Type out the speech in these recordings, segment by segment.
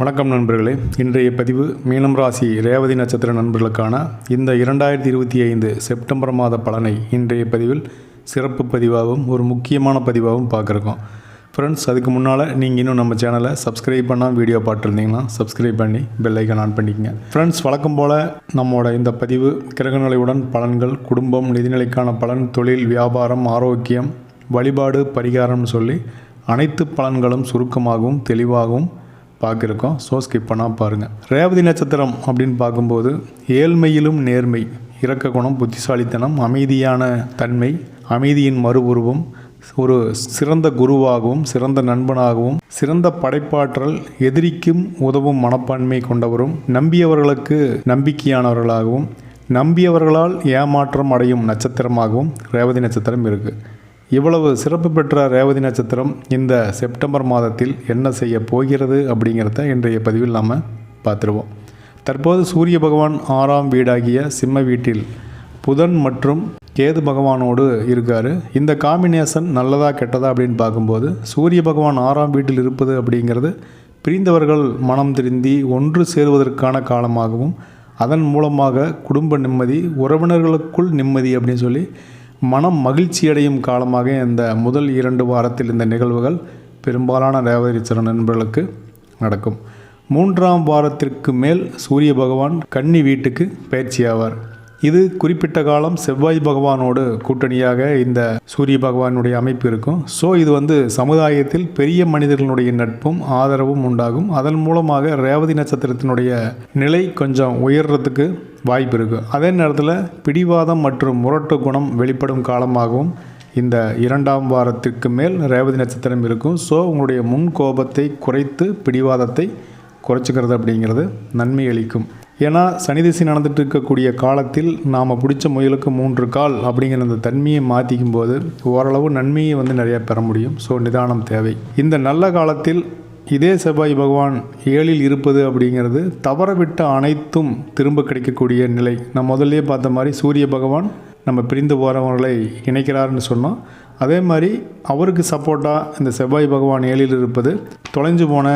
வணக்கம் நண்பர்களே. இன்றைய பதிவு மீனம் ராசி ரேவதி நட்சத்திர நண்பர்களுக்கான இந்த 2025 செப்டம்பர் மாத பலனை இன்றைய பதிவில் சிறப்பு பதிவாகவும் ஒரு முக்கியமான பதிவாகவும் பார்க்குறோம். ஃப்ரெண்ட்ஸ், அதுக்கு முன்னால் நீங்கள் இன்னும் நம்ம சேனலை சப்ஸ்கிரைப் பண்ணால் வீடியோ பார்த்துருந்தீங்கன்னா சப்ஸ்கிரைப் பண்ணி பெல் ஐக்கான் ஆன் பண்ணிக்கங்க. ஃப்ரெண்ட்ஸ், வழக்கம் போல் நம்மளோட இந்த பதிவு கிரகநிலையுடன் பலன்கள், குடும்பம், நிதிநிலைக்கான பலன், தொழில், வியாபாரம், ஆரோக்கியம், வழிபாடு, பரிகாரம்னு சொல்லி அனைத்து பலன்களும் சுருக்கமாகவும் தெளிவாகவும் பார்க்குறோம். ஸோ ஸ்கிப் பண்ணால் பாருங்கள். ரேவதி நட்சத்திரம் அப்படின்னு பார்க்கும்போது ஏழ்மையிலும் நேர்மை, இரக்க குணம், புத்திசாலித்தனம், அமைதியான தன்மை, அமைதியின் மறு உருவம், ஒரு சிறந்த குருவாகவும் சிறந்த நண்பனாகவும் சிறந்த படைப்பாற்றல், எதிரிக்கும் உதவும் மனப்பான்மை கொண்டவரும், நம்பியவர்களுக்கு நம்பிக்கையானவர்களாகவும் நம்பியவர்களால் ஏமாற்றம் அடையும் நட்சத்திரமாகவும் ரேவதி நட்சத்திரம் இருக்குது. இவ்வளவு சிறப்பு பெற்ற ரேவதி நட்சத்திரம் இந்த செப்டம்பர் மாதத்தில் என்ன செய்ய போகிறது அப்படிங்கிறத இன்றைய பதிவில் நாம் பார்த்துருவோம். தற்போது சூரிய பகவான் 6ஆம் வீடாகிய சிம்ம வீட்டில் புதன் மற்றும் கேது பகவானோடு இருக்கார். இந்த காம்பினேஷன் நல்லதா கெட்டதா அப்படின்னு பார்க்கும்போது சூரிய பகவான் 6ஆம் வீட்டில் இருப்பது அப்படிங்கிறது பிரிந்தவர்கள் மனம் திருந்தி ஒன்று சேருவதற்கான காலமாகவும் அதன் மூலமாக குடும்ப நிம்மதி, உறவினர்களுக்குள் நிம்மதி அப்படின்னு சொல்லி மனம் மகிழ்ச்சி அடையும் காலமாக இந்த முதல் 2 வாரத்தில் இந்த நிகழ்வுகள் பெரும்பாலான ரேவதி நட்சத்திர நண்பர்களுக்கு நடக்கும். 3ஆம் வாரத்திற்கு மேல் சூரிய பகவான் கன்னி வீட்டுக்கு பயிற்சியாவார். இது குறிப்பிட்ட காலம் செவ்வாய் பகவானோடு கூட்டணியாக இந்த சூரிய பகவானுடைய அமைப்பு இருக்கும். ஸோ இது சமுதாயத்தில் பெரிய மனிதர்களுடைய நட்பும் ஆதரவும் உண்டாகும். அதன் மூலமாக ரேவதி நட்சத்திரத்தினுடைய நிலை கொஞ்சம் உயர்றதுக்கு வாய்ப்பு இருக்குது. அதே நேரத்தில் பிடிவாதம் மற்றும் முரட்டு குணம் வெளிப்படும் காலமாகவும் இந்த 2ஆம் வாரத்திற்கு மேல் ரேவதி நட்சத்திரம் இருக்கும். ஸோ உங்களுடைய முன் கோபத்தை குறைத்து பிடிவாதத்தை குறைச்சிக்கிறது அப்படிங்கிறது நன்மை அளிக்கும். ஏன்னா சனி திசை நடந்துட்டு இருக்கக்கூடிய காலத்தில் நாம் பிடிச்ச முயலுக்கு 3 கால் அப்படிங்கிற அந்த தன்மையை மாற்றிக்கும் போது ஓரளவு நன்மையை நிறையா பெற முடியும். ஸோ நிதானம் தேவை. இந்த நல்ல காலத்தில் இதே செவ்வாய் பகவான் 7இல் இருப்பது அப்படிங்கிறது தவறவிட்ட அனைத்தும் திரும்ப கிடைக்கக்கூடிய நிலை. நான் முதல்லே பார்த்த மாதிரி சூரிய பகவான் நம்ம பிரிந்து போகிறவர்களை இணைக்கிறாருன்னு சொன்னோம். அதே மாதிரி அவருக்கு சப்போர்ட்டாக இந்த செவ்வாய் பகவான் 7இல் இருப்பது தொலைஞ்சு போன,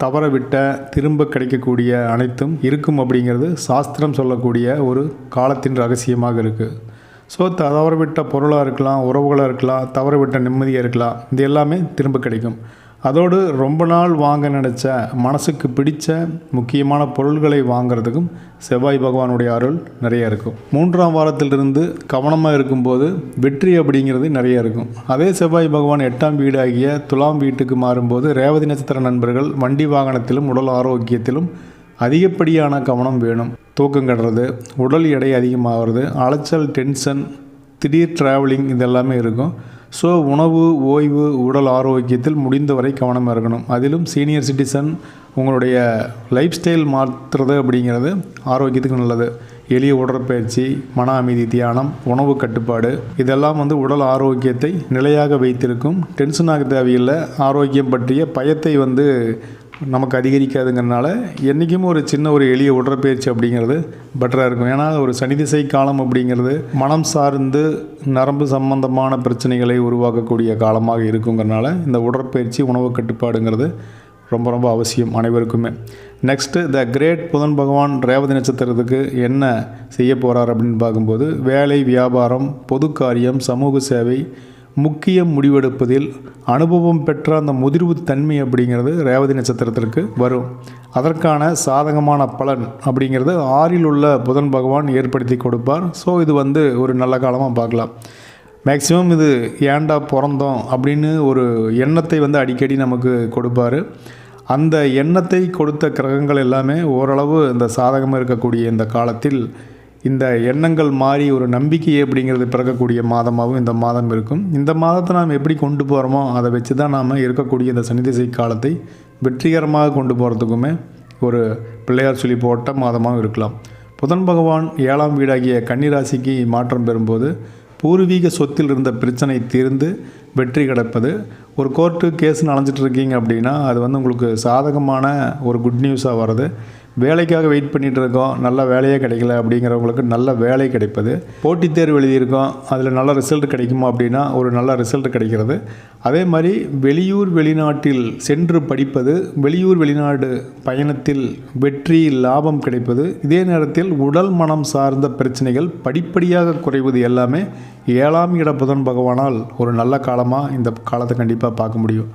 தவறவிட்ட, திரும்ப கிடைக்கக்கூடிய அனைத்தும் இருக்கும் அப்படிங்கிறது சாஸ்திரம் சொல்லக்கூடிய ஒரு காலத்தின் ரகசியமாக இருக்குது. ஸோ தவறவிட்ட பொருளாக இருக்கலாம், உறவுகளாக இருக்கலாம், தவறவிட்ட நிம்மதியாக இருக்கலாம், இது எல்லாமே திரும்ப கிடைக்கும். அதோடு ரொம்ப நாள் வாங்க நினச்ச, மனசுக்கு பிடிச்ச முக்கியமான பொருள்களை வாங்கிறதுக்கும் செவ்வாய் பகவானுடைய அருள் நிறைய இருக்கும். 3ஆம் வாரத்திலிருந்து கவனமாக இருக்கும்போது வெற்றி அப்படிங்கிறது நிறைய இருக்கும். அதே செவ்வாய் பகவான் 8ஆம் வீடாகிய துலாம் வீட்டுக்கு மாறும்போது ரேவதி நட்சத்திர நண்பர்கள் வண்டி வாகனத்திலும் உடல் ஆரோக்கியத்திலும் அதிகப்படியான கவனம் வேணும். தூக்கம் கட்டுறது, உடல் எடை அதிகமாகிறது, அலைச்சல், டென்ஷன், திடீர் ட்ராவலிங் இதெல்லாமே இருக்கும். ஸோ உணவு, ஓய்வு, உடல் ஆரோக்கியத்தில் முடிந்தவரை கவனமாக இருக்கணும். அதிலும் சீனியர் சிட்டிசன் உங்களுடைய லைஃப் ஸ்டைல் மாற்றுறது அப்படிங்கிறது ஆரோக்கியத்துக்கு நல்லது. எளிய உடற்பயிற்சி, மன அமைதி, தியானம், உணவு கட்டுப்பாடு இதெல்லாம் உடல் ஆரோக்கியத்தை நிலையாக வைத்திருக்கும். டென்ஷனாக தேவையில்லை. ஆரோக்கியம் பற்றிய பயத்தை நமக்கு அதிகரிக்காதுங்கிறனால என்றைக்கும் ஒரு சின்ன ஒரு எளிய உடற்பயிற்சி அப்படிங்கிறது பெட்டராக இருக்கும். ஏன்னா ஒரு சனி திசை காலம் அப்படிங்கிறது மனம் சார்ந்து நரம்பு சம்பந்தமான பிரச்சனைகளை உருவாக்கக்கூடிய காலமாக இருக்குங்கிறனால இந்த உடற்பயிற்சி, உணவு கட்டுப்பாடுங்கிறது ரொம்ப ரொம்ப அவசியம் அனைவருக்குமே. நெக்ஸ்ட்டு த கிரேட் புதன் பகவான் ரேவதி நட்சத்திரத்துக்கு என்ன செய்ய போகிறார் அப்படின்னு பார்க்கும்போது வேலை, வியாபாரம், பொது காரியம், சமூக சேவை, முக்கிய முடிவெடுப்பதில் அனுபவம் பெற்ற அந்த முதிர்வு தன்மை அப்படிங்கிறது ரேவதி நட்சத்திரத்திற்கு வரும். அதற்கான சாதகமான பலன் அப்படிங்கிறது 6இல் உள்ள புதன் பகவான் ஏற்படுத்தி கொடுப்பார். ஸோ இது ஒரு நல்ல காலமாக பார்க்கலாம். மேக்சிமம் இது ஏண்டா பிறந்தோம் அப்படின்னு ஒரு எண்ணத்தை அடிக்கடி நமக்கு கொடுப்பார். அந்த எண்ணத்தை கொடுத்த கிரகங்கள் எல்லாமே ஓரளவு இந்த சாதகமாக இருக்கக்கூடிய இந்த காலத்தில் இந்த எண்ணங்கள் மாறி ஒரு நம்பிக்கை அப்படிங்கிறது பிறக்கக்கூடிய மாதமாகவும் இந்த மாதம் இருக்கும். இந்த மாதத்தை நாம் எப்படி கொண்டு போகிறோமோ அதை வச்சு தான் நாம் இருக்கக்கூடிய இந்த சனி திசை காலத்தை வெற்றிகரமாக கொண்டு போகிறதுக்குமே ஒரு பிள்ளையார் சொல்லி போட்ட மாதமாக இருக்கலாம். புதன் பகவான் 7ஆம் வீடாகிய கன்னி ராசிக்கு மாற்றம் பெறும்போது பூர்வீக சொத்தில் இருந்த பிரச்சனை தீர்ந்து வெற்றி கிடைப்பது. ஒரு கோர்ட்டு கேஸ்னு அலைஞ்சிட்டு இருக்கீங்க அப்படின்னா அது வந்து உங்களுக்கு சாதகமான ஒரு குட் நியூஸாக வருது. வேலைக்காக வெயிட் பண்ணிகிட்டு இருக்கோம், நல்ல வேலையே கிடைக்கல அப்படிங்கிறவங்களுக்கு நல்ல வேலை கிடைப்பது. போட்டித் தேர்வு எழுதியிருக்கோம், அதில் நல்ல ரிசல்ட் கிடைக்குமா அப்படின்னா ஒரு நல்ல ரிசல்ட் கிடைக்கிறது. அதே மாதிரி வெளியூர் வெளிநாட்டில் சென்று படிப்பது, வெளியூர் வெளிநாடு பயணத்தில் வெற்றி லாபம் கிடைப்பது. இதே நேரத்தில் உடல் மனம் சார்ந்த பிரச்சனைகள் படிப்படியாக குறைவது எல்லாமே 7ஆம் இட புதன் பகவானால் ஒரு நல்ல காலமாக இந்த காலத்தை கண்டிப்பாக பார்க்க முடியும்.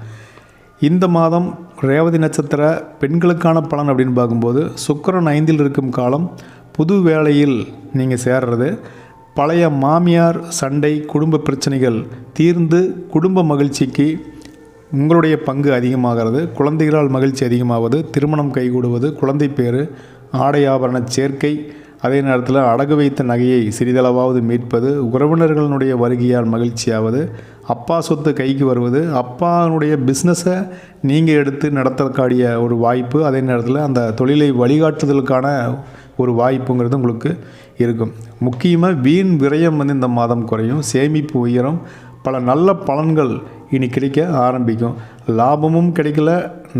இந்த மாதம் ரேவதி நட்சத்திர பெண்களுக்கான பலன் அப்படின்னு பார்க்கும்போது சுக்கிரன் 5இல் இருக்கும் காலம். புது வேலையில் நீங்கள் சேர்றது, பழைய மாமியார் சண்டை குடும்ப பிரச்சனைகள் தீர்ந்து குடும்ப மகிழ்ச்சிக்கு உங்களுடைய பங்கு அதிகமாகிறது. குழந்தைகளால் மகிழ்ச்சி அதிகமாவது, திருமணம் கைகூடுவது, குழந்தை பேர், ஆடை ஆபரண சேர்க்கை, அதே நேரத்தில் அடகு வைத்த நகையை சிறிதளவாவது மீட்பது, உறவினர்களுடைய வருகையால் மகிழ்ச்சியாவது, அப்பா சொத்து கைக்கு வருவது, அப்பாவுடைய பிஸ்னஸை நீங்கள் எடுத்து நடத்தக்கூடிய ஒரு வாய்ப்பு, அதே நேரத்தில் அந்த தொழிலை வழிகாட்டுதலுக்கான ஒரு வாய்ப்புங்கிறது உங்களுக்கு இருக்கும். முக்கியமாக வீண் விரயம் வந்து இந்த மாதம் குறையும், சேமிப்பு உயரும், பல நல்ல பலன்கள் இனி கிடைக்க ஆரம்பிக்கும். லாபமும் கிடைக்கல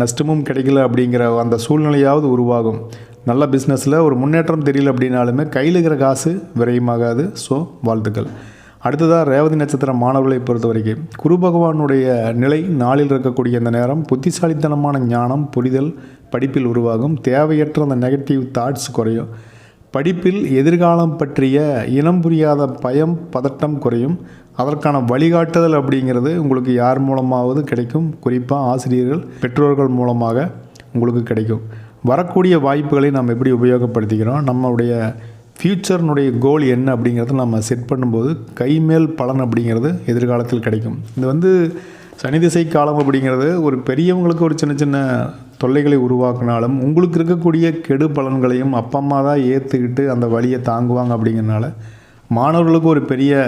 நஷ்டமும் கிடைக்கல அப்படிங்கிற அந்த சூழ்நிலையாவது உருவாகும். நல்ல பிஸ்னஸில் ஒரு முன்னேற்றம் தெரியல அப்படின்னாலுமே கையில் இருக்கிற காசு விரயமாகாது. ஸோ வாழ்த்துக்கள். அடுத்ததாக ரேவதி நட்சத்திர மாணவர்களை பொறுத்த வரைக்கும் குரு பகவானுடைய நிலை நாளில் இருக்கக்கூடிய அந்த நேரம் புத்திசாலித்தனமான ஞானம் புரிதல் படிப்பில் உருவாகும். தேவையற்ற அந்த நெகட்டிவ் தாட்ஸ் குறையும். படிப்பில் எதிர்காலம் பற்றிய இனம் புரியாத பயம் பதட்டம் குறையும். அதற்கான வழிகாட்டுதல் அப்படிங்கிறது உங்களுக்கு யார் மூலமாவது கிடைக்கும். குறிப்பாக ஆசிரியர்கள் பெற்றோர்கள் மூலமாக உங்களுக்கு கிடைக்கும். வரக்கூடிய வாய்ப்புகளை நாம் எப்படி உபயோகப்படுத்திக்கிறோம், நம்மளுடைய ஃப்யூச்சர்னுடைய கோல் என்ன அப்படிங்கிறத நம்ம செட் பண்ணும்போது கைமேல் பலன் அப்படிங்கிறது எதிர்காலத்தில் கிடைக்கும். இது வந்து சனி திசை காலம் அப்படிங்கிறது ஒரு பெரியவங்களுக்கு ஒரு சின்ன சின்ன தொல்லைகளை உருவாக்கினாலும் உங்களுக்கு இருக்கக்கூடிய கெடு பலன்களையும் அப்பா அம்மா தான் ஏற்றுக்கிட்டு அந்த வழியை தாங்குவாங்க. அப்படிங்கிறனால மாணவர்களுக்கு ஒரு பெரிய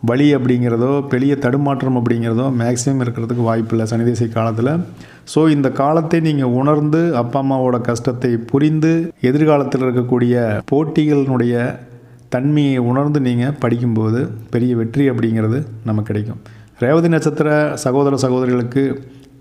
வழி அப்படிங்கிறதோ பெரிய தடுமாற்றம் அப்படிங்கிறதோ மேக்ஸிமம் இருக்கிறதுக்கு வாய்ப்பு இல்லை சனி திசை காலத்தில். ஸோ இந்த காலத்தை நீங்கள் உணர்ந்து அப்பா அம்மாவோட கஷ்டத்தை புரிந்து எதிர்காலத்தில் இருக்கக்கூடிய போட்டிகளினுடைய தன்மையை உணர்ந்து நீங்கள் படிக்கும்போது பெரிய வெற்றி அப்படிங்கிறது நமக்கு கிடைக்கும். ரேவதி நட்சத்திர சகோதர சகோதரிகளுக்கு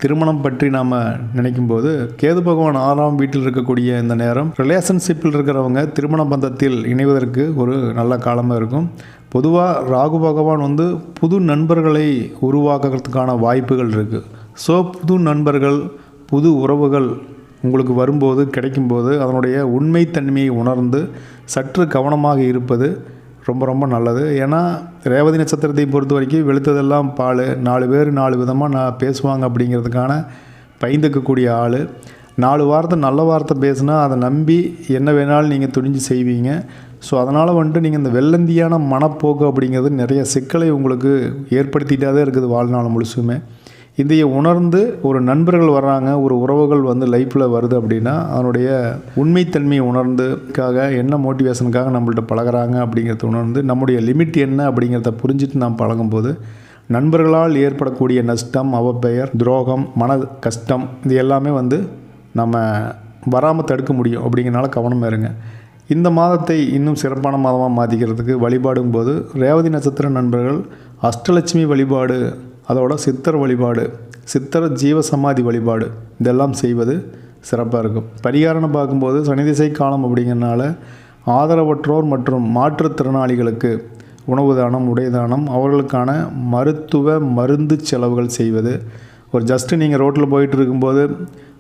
திருமணம் பற்றி நாம் நினைக்கும்போது கேது பகவான் 6ஆம் வீட்டில் இருக்கக்கூடிய இந்த நேரம் ரிலேஷன்ஷிப்பில் இருக்கிறவங்க திருமண பந்தத்தில் இணைவதற்கு ஒரு நல்ல காலமாக இருக்கும். பொதுவாக ராகு பகவான் வந்து புது நண்பர்களை உருவாக்குறதுக்கான வாய்ப்புகள் இருக்குது. ஸோ புது நண்பர்கள் புது உறவுகள் உங்களுக்கு வரும்போது கிடைக்கும்போது அதனுடைய உண்மைத்தன்மையை உணர்ந்து சற்று கவனமாக இருப்பது ரொம்ப ரொம்ப நல்லது. ஏன்னா ரேவதி நட்சத்திரத்தை பொறுத்த வரைக்கும் வெளுத்ததெல்லாம் பால், 4 பேர் 4 விதமாக பேசுவாங்க அப்படிங்கிறதுக்கான பயந்துக்கக்கூடிய ஆள். 4 வார்த்தை நல்ல வார்த்தை பேசுனா அதை நம்பி என்ன வேணாலும் நீங்கள் துணிஞ்சு செய்வீங்க. ஸோ அதனால் வந்துட்டு நீங்கள் இந்த வெள்ளந்தியான மனப்போக்கு அப்படிங்கிறது நிறைய சிக்கலை உங்களுக்கு ஏற்படுத்திகிட்டே தான் இருக்குது வாழ்நாள் முழுசுமே. இதையை உணர்ந்து ஒரு நண்பர்கள் வர்றாங்க, ஒரு உறவுகள் வந்து லைஃப்பில் வருது அப்படின்னா அதனுடைய உண்மைத்தன்மையை உணர்ந்துக்காக என்ன மோட்டிவேஷனுக்காக நம்மள்ட்ட பழகிறாங்க அப்படிங்கிறத உணர்ந்து நம்முடைய லிமிட் என்ன அப்படிங்கிறத புரிஞ்சுட்டு நாம் பழகும்போது நண்பர்களால் ஏற்படக்கூடிய நஷ்டம் அவப்பெயர் துரோகம் மன கஷ்டம் இது எல்லாமே வந்து நம்ம வராமல் தடுக்க முடியும். அப்படிங்கிறனால கவனமாக இருங்க. இந்த மாதத்தை இன்னும் சிறப்பான மாதமாக மாற்றிக்கிறதுக்கு வழிபாடும் போது ரேவதி நட்சத்திர நண்பர்கள் அஷ்டலட்சுமி வழிபாடு, அதோட சித்தர் வழிபாடு, சித்தர் ஜீவசமாதி வழிபாடு இதெல்லாம் செய்வது சிறப்பாக இருக்கும். பரிகாரம்னு பார்க்கும்போது சனி திசை காலம் அப்படிங்கிறனால ஆதரவற்றோர் மற்றும் மாற்றுத்திறனாளிகளுக்கு உணவு தானம் உடை தானம் அவர்களுக்கான மருத்துவ மருந்து செலவுகள் செய்வது. ஒரு ஜஸ்ட்டு நீங்கள் ரோட்டில் போயிட்டு இருக்கும்போது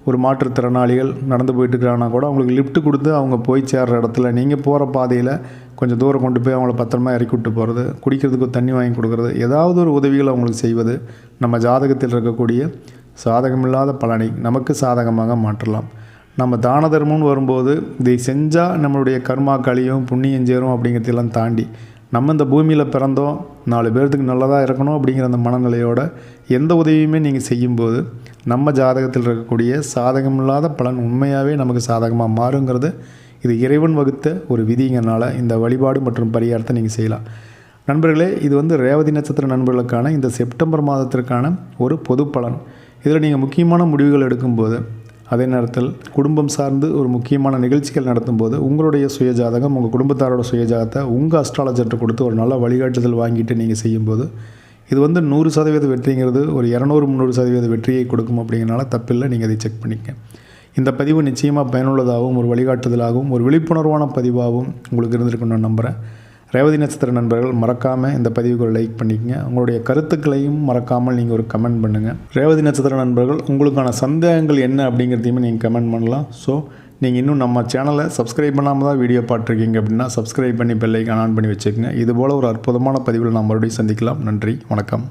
ஒரு மாற்றுத்திறனாளிகள் நடந்து போயிட்டு இருக்கிறாங்கன்னா கூட அவங்களுக்கு லிஃப்ட் கொடுத்து அவங்க போய் சேர்ற இடத்துல நீங்கள் போகிற பாதையில் கொஞ்சம் தூரம் கொண்டு போய் அவங்கள பத்திரமா இறக்கி விட்டு போகிறது, குடிக்கிறதுக்கு தண்ணி வாங்கி கொடுக்குறது, ஏதாவது ஒரு உதவிகள் அவங்களுக்கு செய்வது நம்ம ஜாதகத்தில் இருக்கக்கூடிய சாதகமில்லாத பலனை நமக்கு சாதகமாக மாற்றலாம். நம்ம தான தர்மம்னு வரும்போது இதை செஞ்சால் நம்மளுடைய கர்மா கழியும் புண்ணியம் சேரும் அப்படிங்கிறதெல்லாம் தாண்டி நம்ம இந்த பூமியில் பிறந்தோம் 4 பேர்த்துக்கு நல்லதாக இருக்கணும் அப்படிங்கிற அந்த மனநிலையோட எந்த உதவியுமே நீங்கள் செய்யும்போது நம்ம ஜாதகத்தில் இருக்கக்கூடிய சாதகமில்லாத பலன் உண்மையாகவே நமக்கு சாதகமாக மாறுங்கிறது இது இறைவன் வகுத்த ஒரு விதிங்கிறனால இந்த வழிபாடு மற்றும் பரிகாரத்தை நீங்கள் செய்யலாம். நண்பர்களே, இது வந்து ரேவதி நட்சத்திர நண்பர்களுக்கான இந்த செப்டம்பர் மாதத்திற்கான ஒரு பொது பலன். இதில் நீங்கள் முக்கியமான முடிவுகள் எடுக்கும்போது அதே நேரத்தில் குடும்பம் சார்ந்து ஒரு முக்கியமான நிகழ்ச்சிகள் நடத்தும்போது உங்களுடைய சுயஜாதகம் உங்கள் குடும்பத்தாரோட சுயஜாதகத்தை உங்கள் அஸ்ட்ராலஜர்கிட்ட கொடுத்து ஒரு நல்ல வழிகாட்டுதல் வாங்கிட்டு நீங்கள் செய்யும்போது இது வந்து 100% வெற்றிங்கிறது ஒரு 200-300% வெற்றியை கொடுக்கும் அப்படிங்கிறனால தப்பில்லை, நீங்கள் அதை செக் பண்ணிக்க. இந்த பதிவு நிச்சயமாக பயனுள்ளதாகவும் ஒரு வழிகாட்டுதலாகவும் ஒரு விழிப்புணர்வான பதிவாகவும் உங்களுக்கு இருந்திருக்குன்னு நான் நம்புகிறேன். ரேவதி நட்சத்திர நண்பர்கள் மறக்காமல் இந்த பதிவுக்கு ஒரு லைக் பண்ணிக்கங்க. உங்களுடைய கருத்துக்களையும் மறக்காமல் நீங்கள் ஒரு கமெண்ட் பண்ணுங்கள். ரேவதி நட்சத்திர நண்பர்கள் உங்களுக்கான சந்தேகங்கள் என்ன அப்படிங்கிறதையுமே நீங்கள் கமெண்ட் பண்ணலாம். ஸோ நீங்கள் இன்னும் நம்ம சேனலை சப்ஸ்கிரைப் பண்ணாமல் தான் வீடியோ பார்த்துருக்கீங்க அப்படின்னா சப்ஸ்கிரைப் பண்ணி பெல் ஐகான் ஆன் பண்ணி வச்சுக்கோங்க. இதுபோல் ஒரு அற்புதமான பதிவில் நாம் மறுபடியும் சந்திக்கலாம். நன்றி, வணக்கம்.